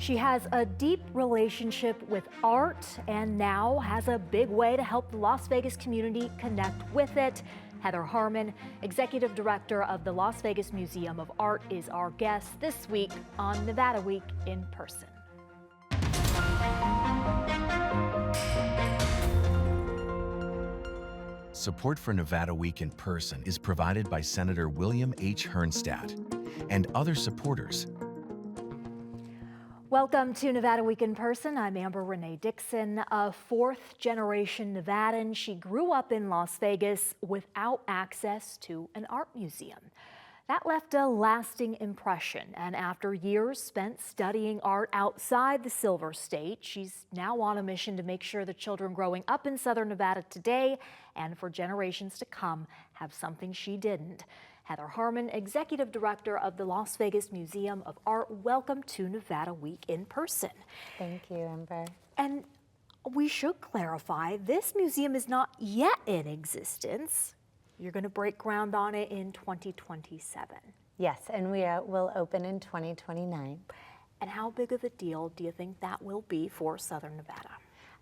She has a deep relationship with art and now has a big way to help the Las Vegas community connect with it. Heather Harmon, Executive Director of the Las Vegas Museum of Art, is our guest this week on Nevada Week in Person. Support for Nevada Week in Person is provided by Senator William H. Hernnstadt and other supporters. Welcome to Nevada Week in Person. I'm Amber Renee Dixon, a fourth-generation Nevadan. She grew up in Las Vegas without access to an art museum. That left a lasting impression, and after years spent studying art outside the Silver State, she's now on a mission to make sure the children growing up in Southern Nevada today and for generations to come have something she didn't. Heather Harmon, Executive Director of the Las Vegas Museum of Art, welcome to Nevada Week in Person. Thank you, Amber. And we should clarify, this museum is not yet in existence. You're going to break ground on it in 2027. Yes, and we will open in 2029. And how big of a deal do you think that will be for Southern Nevada?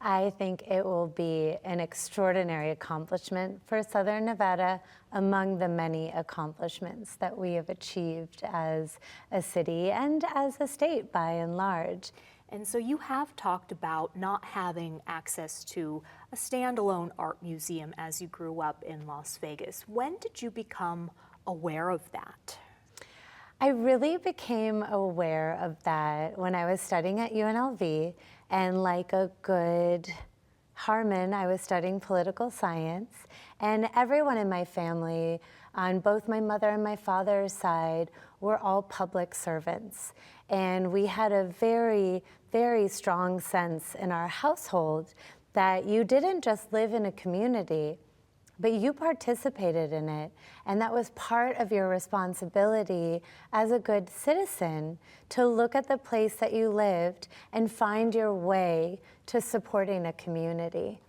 I think it will be an extraordinary accomplishment for Southern Nevada among the many accomplishments that we have achieved as a city and as a state by and large. And so you have talked about not having access to a standalone art museum as you grew up in Las Vegas. When did you become aware of that? I really became aware of that when I was studying at UNLV, and like a good Harmon, I was studying political science, and everyone in my family, on both my mother and my father's side, were all public servants. And we had a very, very strong sense in our household that you didn't just live in a community, but you participated in it, and that was part of your responsibility as a good citizen to look at the place that you lived and find your way to supporting a community.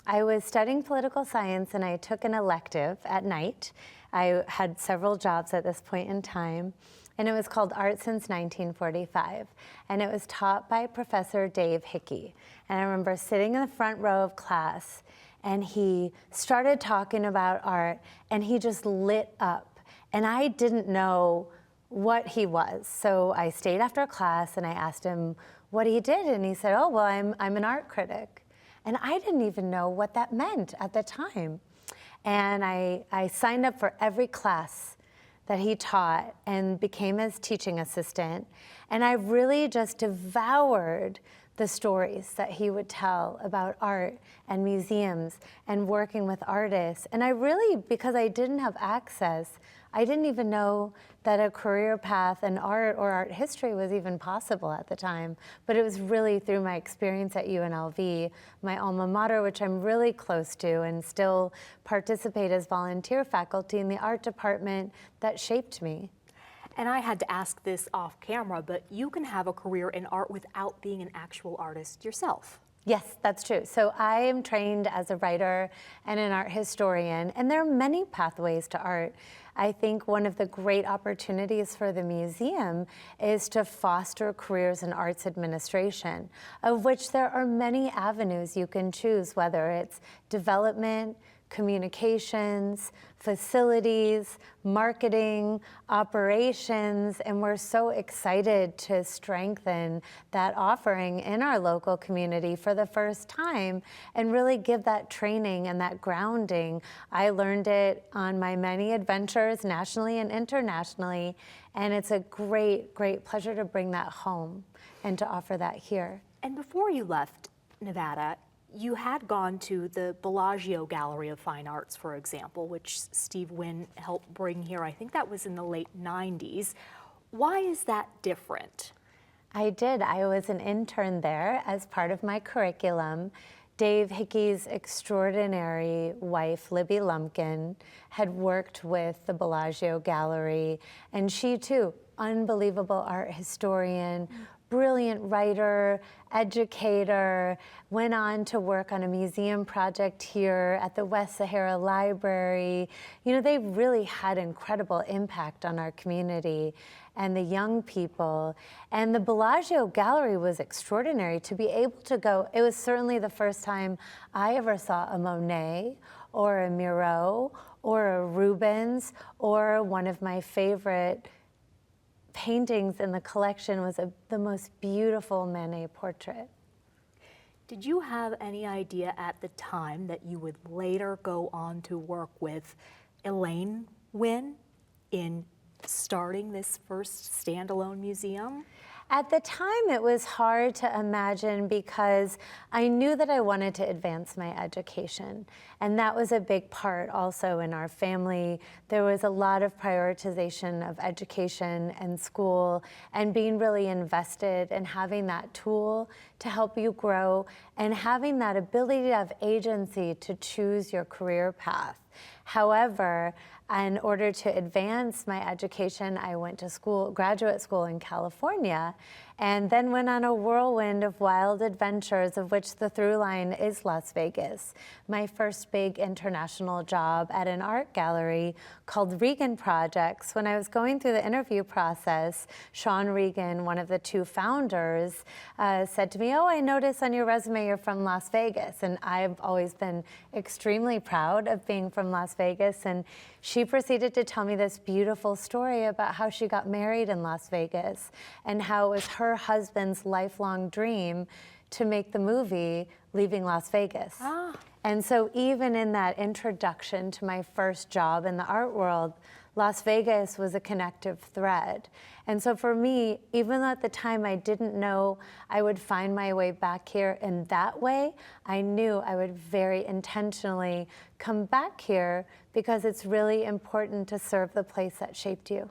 I was studying political science and I took an elective at night. I had several jobs at this point in time, and it was called Art Since 1945, and it was taught by Professor Dave Hickey. And I remember sitting in the front row of class, and he started talking about art, and he just lit up. And I didn't know what he was. So I stayed after class, and I asked him what he did, and he said, oh, well, I'm an art critic. And I didn't even know what that meant at the time. And I signed up for every class that he taught and became his teaching assistant. And I really just devoured the stories that he would tell about art and museums and working with artists. And I really, because I didn't have access, I didn't even know that a career path in art or art history was even possible at the time. But it was really through my experience at UNLV, my alma mater, which I'm really close to and still participate as volunteer faculty in the art department, that shaped me. And I had to ask this off camera, but you can have a career in art without being an actual artist yourself. Yes, that's true. So I am trained as a writer and an art historian, and there are many pathways to art. I think one of the great opportunities for the museum is to foster careers in arts administration, of which there are many avenues you can choose, whether it's development, communications, facilities, marketing, operations, and we're so excited to strengthen that offering in our local community for the first time and really give that training and that grounding. I learned it on my many adventures nationally and internationally, and it's a great, great pleasure to bring that home and to offer that here. And before you left Nevada, you had gone to the Bellagio Gallery of Fine Arts, for example, which Steve Wynn helped bring here. I think that was in the late 90s. Why is that different? I did. I was an intern there as part of my curriculum. Dave Hickey's extraordinary wife, Libby Lumpkin, had worked with the Bellagio Gallery, and she too, unbelievable art historian, brilliant writer, educator, went on to work on a museum project here at the West Sahara Library. You know, they really had incredible impact on our community and the young people. And the Bellagio Gallery was extraordinary to be able to go. It was certainly the first time I ever saw a Monet or a Miro or a Rubens, or one of my favorite paintings in the collection was the most beautiful Manet portrait. Did you have any idea at the time that you would later go on to work with Elaine Wynn in starting this first standalone museum? At the time, it was hard to imagine because I knew that I wanted to advance my education. And that was a big part also in our family. There was a lot of prioritization of education and school and being really invested and having that tool to help you grow and having that ability to have agency to choose your career path. However, in order to advance my education, I went to school, graduate school in California, and then went on a whirlwind of wild adventures, of which the through line is Las Vegas. My first big international job at an art gallery called Regan Projects. When I was going through the interview process, Sean Regan, one of the two founders, said to me, "Oh, I notice on your resume you're from Las Vegas." And I've always been extremely proud of being from Las Vegas. And she proceeded to tell me this beautiful story about how she got married in Las Vegas and how it was her husband's lifelong dream to make the movie Leaving Las Vegas. And so even in that introduction to my first job in the art world, Las Vegas was a connective thread. And so for me, even though at the time I didn't know I would find my way back here in that way, I knew I would very intentionally come back here because it's really important to serve the place that shaped you.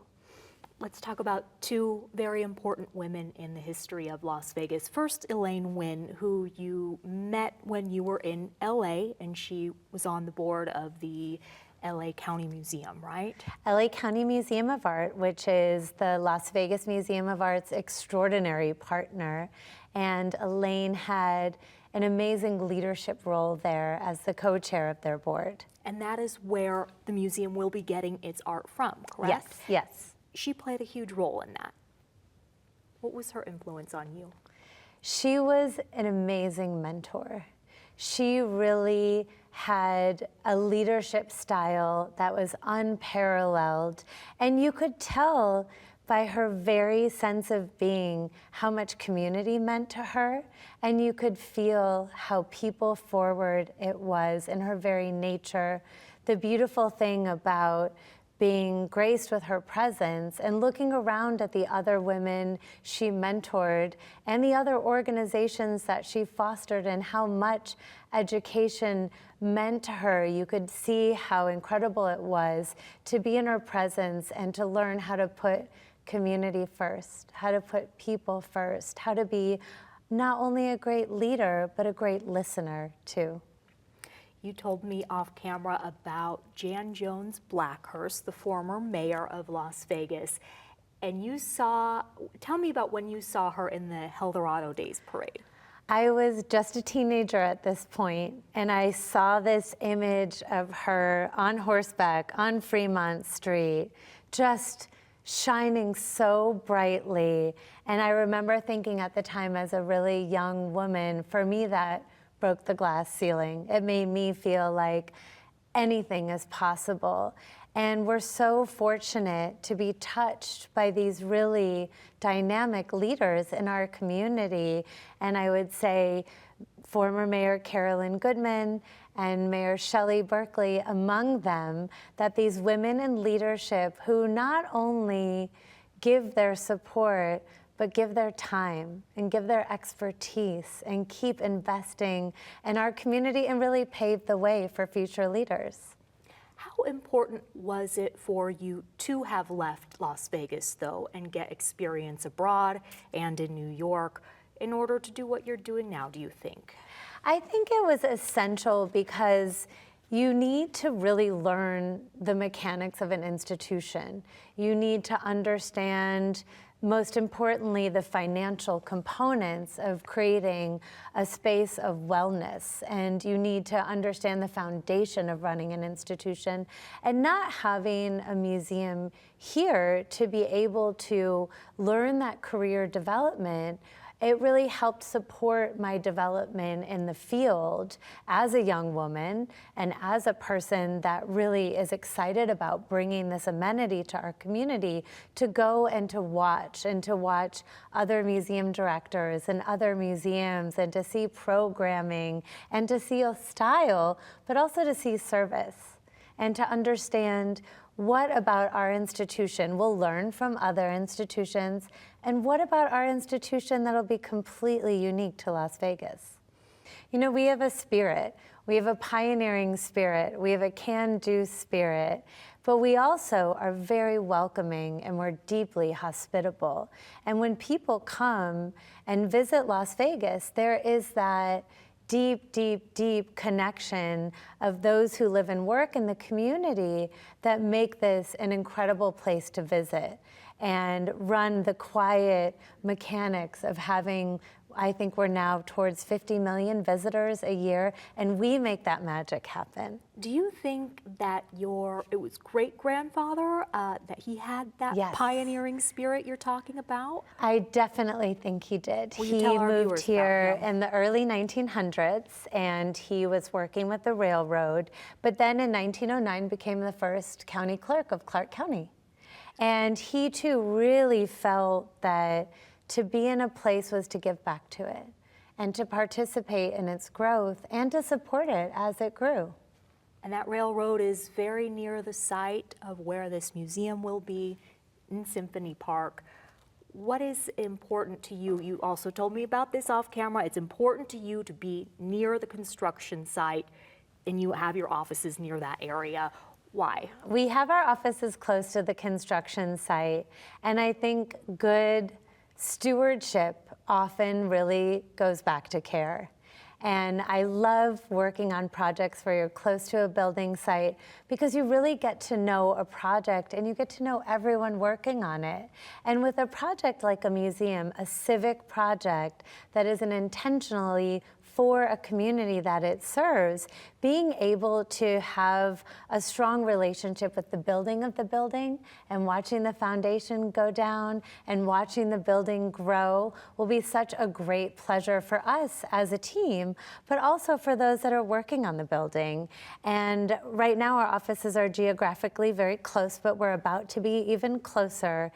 Let's talk about two very important women in the history of Las Vegas. First, Elaine Wynn, who you met when you were in LA, and she was on the board of the LA County Museum, right? LA County Museum of Art, which is the Las Vegas Museum of Art's extraordinary partner. And Elaine had an amazing leadership role there as the co-chair of their board. And that is where the museum will be getting its art from, correct? Yes, yes. She played a huge role in that. What was her influence on you? She was an amazing mentor. She really had a leadership style that was unparalleled. And you could tell by her very sense of being how much community meant to her. And you could feel how people forward it was in her very nature. The beautiful thing about being graced with her presence and looking around at the other women she mentored and the other organizations that she fostered and how much education meant to her. You could see how incredible it was to be in her presence and to learn how to put community first, how to put people first, how to be not only a great leader, but a great listener too. You told me off camera about Jan Jones Blackhurst, the former mayor of Las Vegas, and tell me about when you saw her in the Eldorado Days parade. I was just a teenager at this point, and I saw this image of her on horseback on Fremont Street, just shining so brightly. And I remember thinking at the time as a really young woman, for me that broke the glass ceiling. It made me feel like anything is possible. And we're so fortunate to be touched by these really dynamic leaders in our community. And I would say former Mayor Carolyn Goodman and Mayor Shelley Berkeley among them, that these women in leadership who not only give their support, but give their time and give their expertise and keep investing in our community and really pave the way for future leaders. How important was it for you to have left Las Vegas, though, and get experience abroad and in New York in order to do what you're doing now, do you think? I think it was essential because you need to really learn the mechanics of an institution. You need to understand most importantly, the financial components of creating a space of wellness. And you need to understand the foundation of running an institution, and not having a museum here to be able to learn that career development. It really helped support my development in the field as a young woman and as a person that really is excited about bringing this amenity to our community, to go and to watch other museum directors and other museums, and to see programming and to see a style, but also to see service and to understand what about our institution we'll learn from other institutions, and what about our institution that'll be completely unique to Las Vegas. You know, we have a spirit. We have a pioneering spirit. We have a can-do spirit. But we also are very welcoming, and we're deeply hospitable. And when people come and visit Las Vegas, there is that deep, deep, deep connection of those who live and work in the community that make this an incredible place to visit and run the quiet mechanics of having, I think we're now towards 50 million visitors a year, and we make that magic happen. Do you think that it was great-grandfather, that he had that Yes. pioneering spirit you're talking about? I definitely think he did. Will you He tell our moved viewers here about him? in the early 1900s, and he was working with the railroad, but then in 1909 became the first county clerk of Clark County. And he too really felt that to be in a place was to give back to it and to participate in its growth and to support it as it grew. And that railroad is very near the site of where this museum will be in Symphony Park. What is important to you? You also told me about this off camera. It's important to you to be near the construction site, and you have your offices near that area. Why? We have our offices close to the construction site, and I think good stewardship often really goes back to care. And I love working on projects where you're close to a building site, because you really get to know a project and you get to know everyone working on it. And with a project like a museum, a civic project that is an intentionally for a community that it serves, being able to have a strong relationship with the building of the building and watching the foundation go down and watching the building grow will be such a great pleasure for us as a team, but also for those that are working on the building. And right now our offices are geographically very close, but we're about to be even closer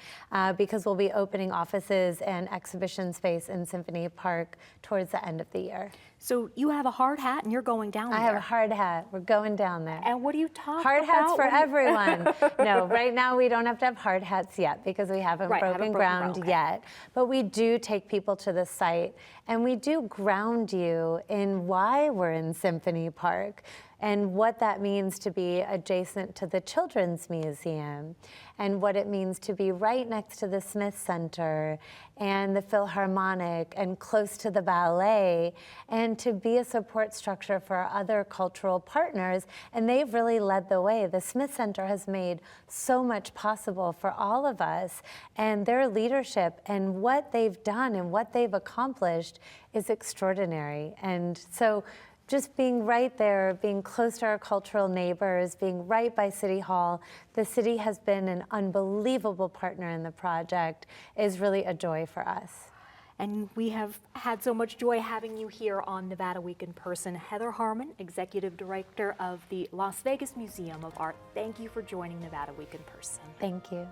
because we'll be opening offices and exhibition space in Symphony Park towards the end of the year. So you have a hard hat and you're going down there. I have a hard hat. We're going down there. And what do you talk hard about? hats for everyone. No, right now we don't have to have hard hats yet because we haven't broken ground okay. yet. But we do take people to the site, and we do ground you in why we're in Symphony Park and what that means to be adjacent to the Children's Museum, and what it means to be right next to the Smith Center and the Philharmonic and close to the ballet, and to be a support structure for our other cultural partners. And they've really led the way. The Smith Center has made so much possible for all of us, and their leadership and what they've done and what they've accomplished is extraordinary. And so just being right there, being close to our cultural neighbors, being right by City Hall, the city has been an unbelievable partner in the project, is really a joy for us. And we have had so much joy having you here on Nevada Week in Person. Heather Harmon, Executive Director of the Las Vegas Museum of Art, thank you for joining Nevada Week in Person. Thank you.